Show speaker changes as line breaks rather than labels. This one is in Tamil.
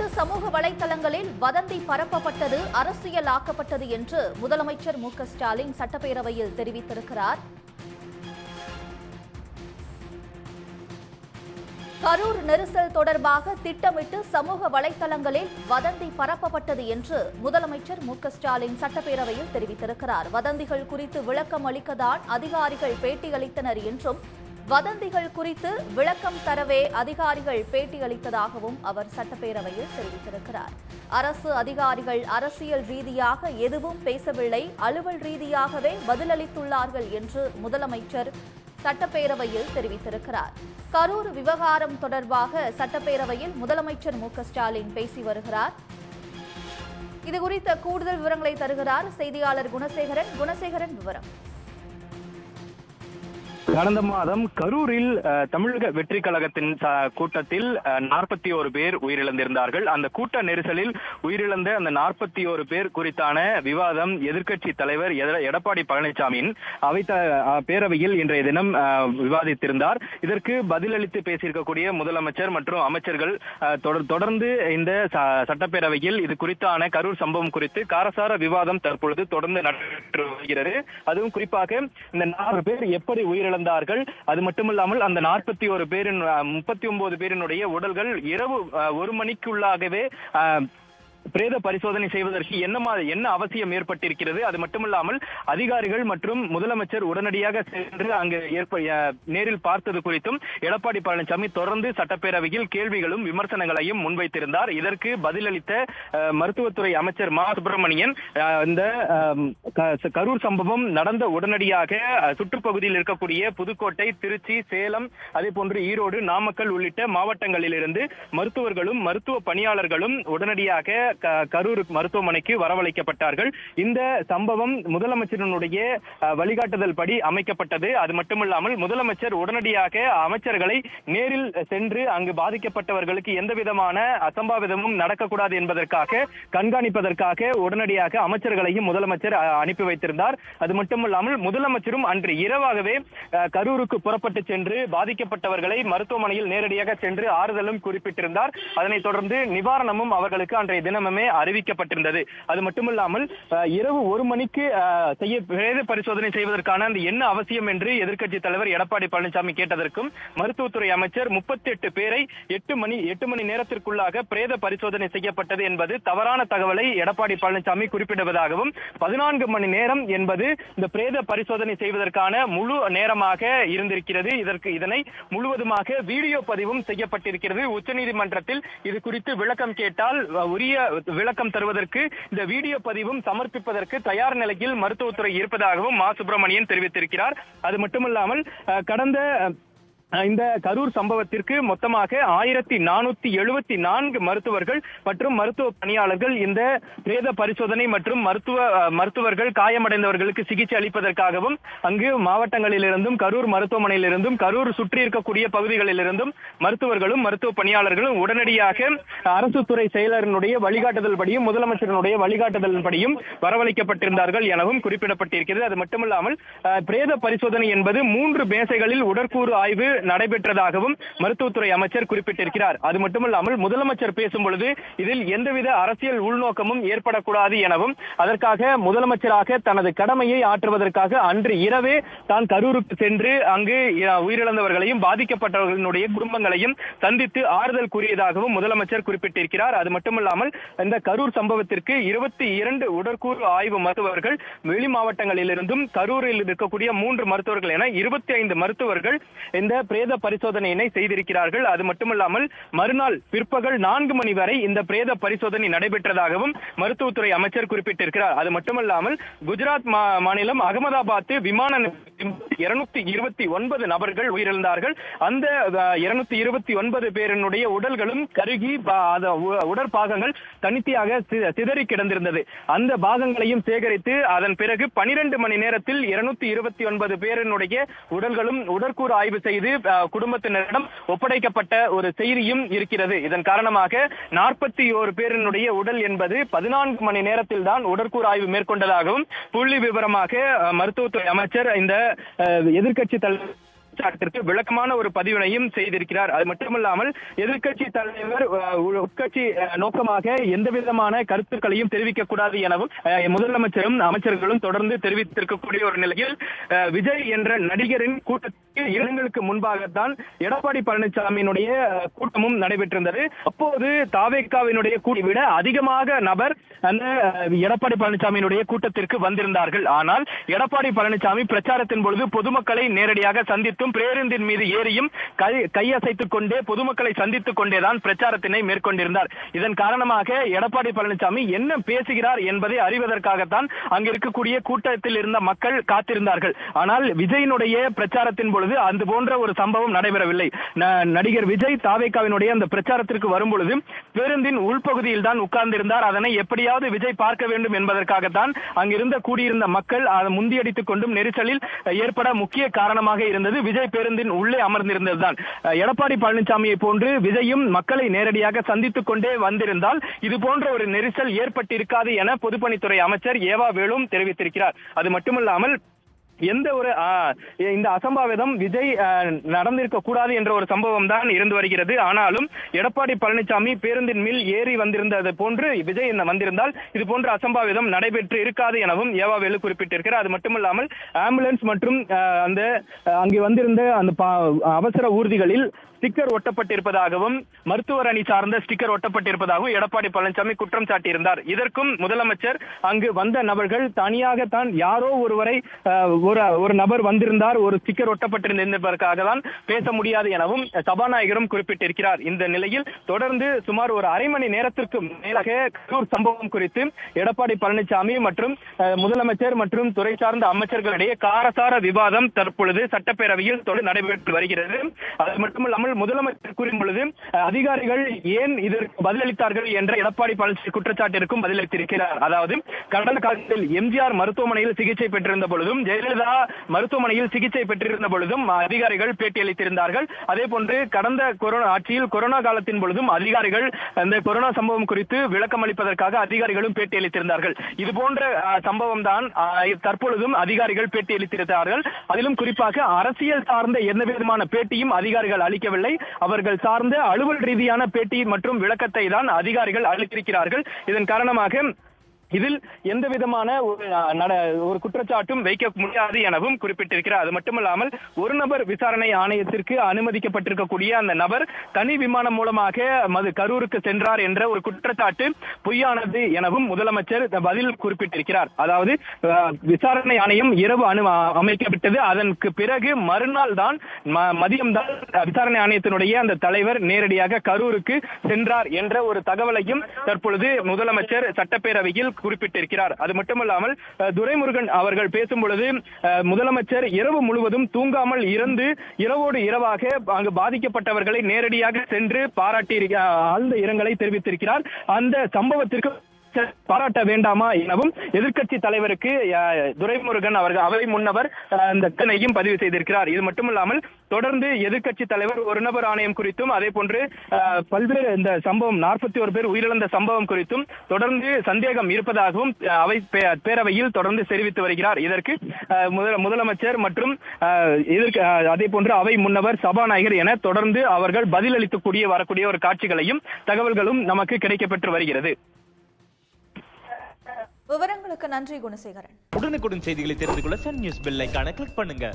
திட்டமிட்டு சமூக வலைதளங்களில் வதந்தி பரப்பப்பட்டது அரசியலாக்கப்பட்டது என்று முதலமைச்சர் மு.க.ஸ்டாலின் சட்டப்பேரவையில் தெரிவித்திருக்கிறார். கரூர் நெரிசல் தொடர்பாக திட்டமிட்டு சமூக வலைதளங்களில் வதந்தி பரப்பப்பட்டது என்று முதலமைச்சர் மு.க.ஸ்டாலின் சட்டப்பேரவையில் தெரிவித்திருக்கிறார். வதந்திகள் குறித்து விளக்கம் அளிக்கத்தான் அதிகாரிகள் பேட்டியளித்தனர் என்றும், வதந்திகள் குறித்து விளக்கம் தரவே அதிகாரிகள் பேட்டியளித்ததாகவும் அவர் சட்டப்பேரவையில் தெரிவித்திருக்கிறார். அரசு அதிகாரிகள் அரசியல் ரீதியாக எதுவும் பேசவில்லை, அலுவல் ரீதியாகவே பதிலளித்துள்ளார்கள் என்று முதலமைச்சர் சட்டப்பேரவையில் தெரிவித்திருக்கிறார். கரூர் விவகாரம் தொடர்பாக சட்டப்பேரவையில் முதலமைச்சர் மு.க.ஸ்டாலின் பேசி வருகிறார். இதுகுறித்த கூடுதல் விவரங்களை தருகிறார் செய்தியாளர் குணசேகரன். குணசேகரன், விவரம்.
கடந்த மாதம் கரூரில் தமிழக வெற்றி கழகத்தின் கூட்டத்தில் 41 பேர் உயிரிழந்திருந்தார்கள். அந்த கூட்ட நெரிசலில் உயிரிழந்த அந்த 41 பேர் குறித்தான விவாதம் எதிர்க்கட்சி தலைவர் எடப்பாடி பழனிசாமியின் பேரவையில் இன்றைய தினம் விவாதித்திருந்தார். இதற்கு பதிலளித்து பேசியிருக்கக்கூடிய முதலமைச்சர் மற்றும் அமைச்சர்கள் தொடர்ந்து இந்த சட்டப்பேரவையில் இது குறித்தான கரூர் சம்பவம் குறித்து காரசார விவாதம் தற்பொழுது தொடர்ந்து நடைபெற்று வருகிறது. அதுவும் குறிப்பாக இந்த 4 பேர் எப்படி உயிரிழந்தார்கள், அது மட்டுமல்லாமல் அந்த 41 பேரின் 39 பேரினுடைய உடல்கள் இரவு 1 மணிக்குள்ளாகவே பிரேத பரிசோதனை செய்வதற்கு என்ன அவசியம் ஏற்பட்டிருக்கிறது, அது மட்டுமல்லாமல் அதிகாரிகள் மற்றும் முதலமைச்சர் உடனடியாக சென்று அங்கு நேரில் பார்த்தது குறித்தும் எடப்பாடி பழனிசாமி தொடர்ந்து சட்டப்பேரவையில் கேள்விகளும் விமர்சனங்களையும் முன்வைத்திருந்தார். இதற்கு பதிலளித்த மருத்துவத்துறை அமைச்சர் மா சுப்பிரமணியன், இந்த கரூர் சம்பவம் நடந்த உடனடியாக சுற்றுப்பகுதியில் இருக்கக்கூடிய புதுக்கோட்டை, திருச்சி, சேலம், அதே போன்று ஈரோடு, நாமக்கல் உள்ளிட்ட மாவட்டங்களிலிருந்து மருத்துவர்களும் மருத்துவ பணியாளர்களும் உடனடியாக கரூர் மருத்துவமனைக்கு வரவழைக்கப்பட்டார்கள். இந்த சம்பவம் முதலமைச்சரினுடைய வழிகாட்டுதல் படி அமைக்கப்பட்டது. அது மட்டுமல்லாமல் முதலமைச்சர் உடனடியாக அமைச்சர்களை நேரில் சென்று அங்கு பாதிக்கப்பட்டவர்களுக்கு எந்த விதமான அசம்பாவிதமும் நடக்கக்கூடாது என்பதற்காக கண்காணிப்பதற்காக உடனடியாக அமைச்சர்களையும் முதலமைச்சர் அனுப்பி வைத்திருந்தார். அது மட்டுமல்லாமல் முதலமைச்சரும் அன்று இரவாகவே கரூருக்கு புறப்பட்டு சென்று பாதிக்கப்பட்டவர்களை மருத்துவமனையில் நேரடியாக சென்று ஆறுதலும் குறிப்பிட்டிருந்தார். அதனைத் தொடர்ந்து நிவாரணமும் அவர்களுக்கு அன்றைய தினமே அறிவிக்கப்பட்டிருந்தது. அது மட்டுமல்லாமல் இரவு 1 மணிக்கு பிரேத பரிசோதனை செய்வதற்கான அந்த என்ன அவசியம் என்று எதிர்க்கட்சி தலைவர் எடப்பாடி பழனிசாமி கேட்டதற்கும் மருத்துவத்துறை அமைச்சர் 38 பேரை 8 மணி நேரத்திற்குள்ளாக பிரேத பரிசோதனை செய்யப்பட்டது என்பது தவறான தகவலை எடப்பாடி பழனிசாமி குறிப்பிடுவதாகவும், 14 மணி நேரம் என்பது இந்த பிரேத பரிசோதனை செய்வதற்கான முழு நேரமாக இருந்திருக்கிறது. இதனை முழுவதுமாக வீடியோ பதிவும் செய்யப்பட்டிருக்கிறது. உச்சநீதிமன்றத்தில் இது குறித்து விளக்கம் கேட்டால் உரிய விளக்கம் தருவதற்கு இந்த வீடியோ பதிவும் சமர்ப்பிப்பதற்கு தயார் நிலையில் மருத்துவத்துறை இருப்பதாகவும் மா சுப்பிரமணியன் தெரிவித்திருக்கிறார். அது மட்டுமல்லாமல் கடந்த இந்த கரூர் சம்பவத்திற்கு மொத்தமாக 1474 மருத்துவர்கள் மற்றும் மருத்துவ பணியாளர்கள் இந்த பிரேத பரிசோதனை மற்றும் மருத்துவர்கள் காயமடைந்தவர்களுக்கு சிகிச்சை அளிப்பதற்காகவும் அங்கு மாவட்டங்களிலிருந்தும் கரூர் மருத்துவமனையிலிருந்தும் கரூர் சுற்றி இருக்கக்கூடிய பகுதிகளிலிருந்தும் மருத்துவர்களும் மருத்துவ பணியாளர்களும் உடனடியாக அரசு துறை செயலரினுடைய வழிகாட்டுதல் படியும் முதலமைச்சரினுடைய வழிகாட்டுதல் படியும் வரவழைக்கப்பட்டிருந்தார்கள் எனவும் குறிப்பிடப்பட்டிருக்கிறது. அது மட்டுமல்லாமல் பிரேத பரிசோதனை என்பது 3 மேசைகளில் உடற்கூறு ஆய்வு நடைபெற்றதாகவும் மருத்துவத்துறை அமைச்சர் குறிப்பிட்டிருக்கிறார். அது மட்டுமல்லாமல் முதலமைச்சர் பேசும் பொழுது இதில் எந்தவித அரசியல் உள்நோக்கமும் ஏற்படக்கூடாது எனவும், அதற்காக முதலமைச்சராக தனது கடமையை ஆற்றுவதற்காக அன்று இரவே தான் கரூருக்கு சென்று அங்கு உயிரிழந்தவர்களையும் பாதிக்கப்பட்டவர்களுடைய குடும்பங்களையும் சந்தித்து ஆறுதல் கூறியதாகவும் முதலமைச்சர் குறிப்பிட்டிருக்கிறார். அது மட்டுமல்லாமல் இந்த கரூர் சம்பவத்திற்கு 22 உடற்கூறு ஆய்வு மருத்துவர்கள் வெளி மாவட்டங்களிலிருந்தும் கரூரில் இருக்கக்கூடிய 3 மருத்துவர்கள் என 25 மருத்துவர்கள் இந்த பிரேத பரிசோதனையினை செய்திருக்கிறார்கள். அது மட்டுமல்லாமல் மறுநாள் பிற்பகல் 4 மணி வரை இந்த பிரேத பரிசோதனை நடைபெற்றதாகவும் மருத்துவத்துறை அமைச்சர் குறிப்பிட்டிருக்கிறார். அது மட்டுமல்லாமல் குஜராத் மாநிலம் அகமதாபாத் விமான 229 நபர்கள் உயிரிழந்தார்கள். அந்த 229 பேரினுடைய உடல்களும் கருகி உடற்பாகங்கள் தனித்தியாக சிதறி கிடந்திருந்தது. அந்த பாகங்களையும் சேகரித்து அதன் பிறகு 12 மணி நேரத்தில் 229 பேரினுடைய உடல்களும் உடற்கூறு ஆய்வு செய்து குடும்பத்தினரிடம் ஒப்படைக்கப்பட்ட ஒரு செய்தியும் இருக்கிறது. இதன் காரணமாக 41 பேரினுடைய உடல் என்பது 14 மணி நேரத்தில் தான் உடற்கூறு ஆய்வு மேற்கொண்டதாகவும் புள்ளி விவரமாக மருத்துவத்துறை அமைச்சர் இந்த எதிர்க்கட்சி தலைவர் குற்றச்சாட்டிற்கு விளக்கமான ஒரு பதிவினையும் செய்திருக்கிறார். அது மட்டுமல்லாமல் எதிர்க்கட்சி தலைவர் உட்கட்சி நோக்கமாக எந்த விதமான கருத்துக்களையும் தெரிவிக்க கூடாது எனவும் முதலமைச்சரும் அமைச்சர்களும் தொடர்ந்து தெரிவித்திருக்கக்கூடிய ஒரு நிலையில் விஜய் என்ற நடிகரின் கூட்டத்திற்கு இரண்டுகளுக்கு முன்பாகத்தான் எடப்பாடி பழனிசாமியினுடைய கூட்டமும் நடைபெற்றிருந்தது. அப்போது தாவேகாவினுடைய கூட்டத்தை விட அதிகமாக நபர் அந்த எடப்பாடி பழனிசாமியினுடைய கூட்டத்திற்கு வந்திருந்தார்கள். ஆனால் எடப்பாடி பழனிசாமி பிரச்சாரத்தின் பொழுது பொதுமக்களை நேரடியாக சந்தித்தும் பேருந்தின் மீது ஏறியும் கையசைத்துக் கொண்டே பொதுமக்களை சந்தித்துக் கொண்டேதான் பிரச்சாரத்தினை மேற்கொண்டிருந்தார். இதன் காரணமாக எடப்பாடி பழனிசாமி என்ன பேசுகிறார் என்பதை அறிவதற்காகத்தான் அங்கு இருக்கக்கூடிய கூட்டத்தில் இருந்த மக்கள் காத்திருந்தார்கள். ஆனால் விஜயினுடைய பிரச்சாரத்தின் பொழுது அது போன்ற ஒரு சம்பவம் நடைபெறவில்லை. நடிகர் விஜய் தாவேகாவினுடைய அந்த பிரச்சாரத்திற்கு வரும் பொழுது பேருந்தின் உள்பகுதியில் தான் உட்கார்ந்திருந்தார். அதனை எப்படியாவது விஜய் பார்க்க வேண்டும் என்பதற்காகத்தான் அங்கிருந்த கூடியிருந்த மக்கள் அதை முந்தியடித்துக் கொண்டும் நெரிசலில் ஏற்பட முக்கிய காரணமாக இருந்தது விஜய் பேருந்தின் உள்ளே அமர்ந்திருந்ததுதான். எடப்பாடி பழனிசாமியை போன்று விஜயும் மக்களை நேரடியாக சந்தித்துக் கொண்டே வந்திருந்தால் இது போன்ற ஒரு நெரிசல் ஏற்பட்டிருக்காது என பொதுப்பணித்துறை அமைச்சர் ஏவா வேலும் தெரிவித்திருக்கிறார். அது மட்டுமல்லாமல் எந்த ஒரு இந்த அசம்பாவிதம் விஜய் நடந்திருக்க கூடாது என்ற ஒரு சம்பவம் தான் இருந்து வருகிறது. ஆனாலும் எடப்பாடி பழனிசாமி பேருந்தின் மேல் ஏறி வந்திருந்தது போன்று விஜய் வந்திருந்தால் இது போன்ற அசம்பாவிதம் நடைபெற்று இருக்காது எனவும் ஏவாவேலு குறிப்பிட்டிருக்கிறார். அது மட்டுமல்லாமல் ஆம்புலன்ஸ் மற்றும் அந்த அங்கே வந்திருந்த அந்த அவசர ஊர்திகளில் ஸ்டிக்கர் ஒட்டப்பட்டிருப்பதாகவும் மருத்துவர் அணி சார்ந்த ஸ்டிக்கர் ஒட்டப்பட்டிருப்பதாகவும் எடப்பாடி பழனிசாமி குற்றம் சாட்டியிருந்தார். இதற்கும் முதலமைச்சர் அங்கு வந்த நபர்கள் தனியாக தான் யாரோ ஒருவரை ஒரு நபர் வந்திருந்தார், ஒரு ஸ்டிக்கர் ஒட்டப்பட்டிருந்ததற்காக தான் பேச முடியாது எனவும் சபாநாயகரும் குறிப்பிட்டிருக்கிறார். இந்த நிலையில் தொடர்ந்து சுமார் ஒரு அரை மணி நேரத்திற்கு மேலாக கரூர் சம்பவம் குறித்து எடப்பாடி பழனிசாமி மற்றும் முதலமைச்சர் மற்றும் துறை சார்ந்த அமைச்சர்களிடையே காரசார விவாதம் தற்பொழுது சட்டப்பேரவையில் தொடர்ந்து நடைபெற்று வருகிறது. அது மட்டுமல்லாமல் முதலமைச்சர் கூறும் பொழுது அதிகாரிகள் ஏன் இதற்கு பதிலளித்தார்கள் என்ற எடப்பாடி பழனிசாமி குற்றச்சாட்டிற்கும் பதிலளித்திருக்கிறார். அதாவது கடந்த காலத்தில் எம்ஜிஆர் மருத்துவமனையில் சிகிச்சை பெற்றிருந்த பொழுதும் ஜெயலலிதா மருத்துவமனையில் சிகிச்சை பெற்றிருந்த பொழுதும் அதிகாரிகள் பேட்டியளித்திருந்தார்கள். அதே போன்று கடந்த கொரோனா ஆட்சியில் கொரோனா காலத்தின் பொழுதும் அதிகாரிகள் அந்த கொரோனா சம்பவம் குறித்து விளக்கம் அளிப்பதற்காக அதிகாரிகளும் பேட்டியளித்திருந்தார்கள். இது போன்ற சம்பவம் தான் தற்பொழுதும் அதிகாரிகள் பேட்டியளித்திருக்கிறார்கள். அதிலும் குறிப்பாக அரசியல் சார்ந்த எந்த விதமான பேட்டியும் அதிகாரிகள் அளிக்கவில்லை. அவர்கள் சார்ந்த அலுவல் ரீதியான பேட்டி மற்றும் விளக்கத்தை தான் அதிகாரிகள் அளித்திருக்கிறார்கள். இதன் காரணமாக இதில் எந்த விதமான ஒரு குற்றச்சாட்டும் வைக்க முடியாது எனவும் குறிப்பிட்டிருக்கிறார். அது மட்டுமல்லாமல் ஒரு நபர் விசாரணை ஆணையத்திற்கு அனுமதிக்கப்பட்டிருக்கக்கூடிய அந்த நபர் தனி விமானம் மூலமாக கரூருக்கு சென்றார் என்ற ஒரு குற்றச்சாட்டு பொய்யானது எனவும் முதலமைச்சர் பதில் குறிப்பிட்டிருக்கிறார். அதாவது விசாரணை ஆணையம் இரவு அமைக்கப்பட்டது. அதற்கு பிறகு மறுநாள் தான் மதியம் தான் விசாரணை ஆணையத்தினுடைய அந்த தலைவர் நேரடியாக கரூருக்கு சென்றார் என்ற ஒரு தகவலையும் தற்பொழுது முதலமைச்சர் சட்டப்பேரவையில் குறிப்பிட்டிருக்கிறார். அது மட்டுமல்லாமல் துரைமுருகன் அவர்கள் பேசும் பொழுது முதலமைச்சர் இரவு முழுவதும் தூங்காமல் இருந்து இரவோடு இரவாக அங்கு பாதிக்கப்பட்டவர்களை நேரடியாக சென்று பாராட்டி ஆழ்ந்த இரங்கலை தெரிவித்திருக்கிறார். அந்த சம்பவத்திற்கு பாராட்ட வேண்டாமா எனவும் எதிர்க்கட்சி தலைவருக்கு துரைமுருகன் அவர்கள் அவை முன்னவர் இந்த கணையும் பதிவு செய்திருக்கிறார். இது மட்டுமல்லாமல் தொடர்ந்து எதிர்க்கட்சி தலைவர் ஒரு நபர் ஆணையம் குறித்தும் அதே போன்று பல்வேறு இந்த சம்பவம் 41 பேர் உயிரிழந்த சம்பவம் குறித்தும் தொடர்ந்து சந்தேகம் இருப்பதாகவும் அவை பேரவையில் தொடர்ந்து தெரிவித்து வருகிறார். இதற்கு முதலமைச்சர் மற்றும் அதே போன்று அவை முன்னவர் சபாநாயகர் என தொடர்ந்து அவர்கள் பதிலளித்து வரக்கூடிய ஒரு காட்சிகளையும் தகவல்களும் நமக்கு கிடைக்கப்பெற்று வருகிறது.
விவரங்களுக்கு நன்றி குணசேகரன்.
உடனுக்குடன் செய்திகளை தெரிந்து கொள்ள சன் நியூஸ் பெல் ஐகானை கிளிக் பண்ணுங்க.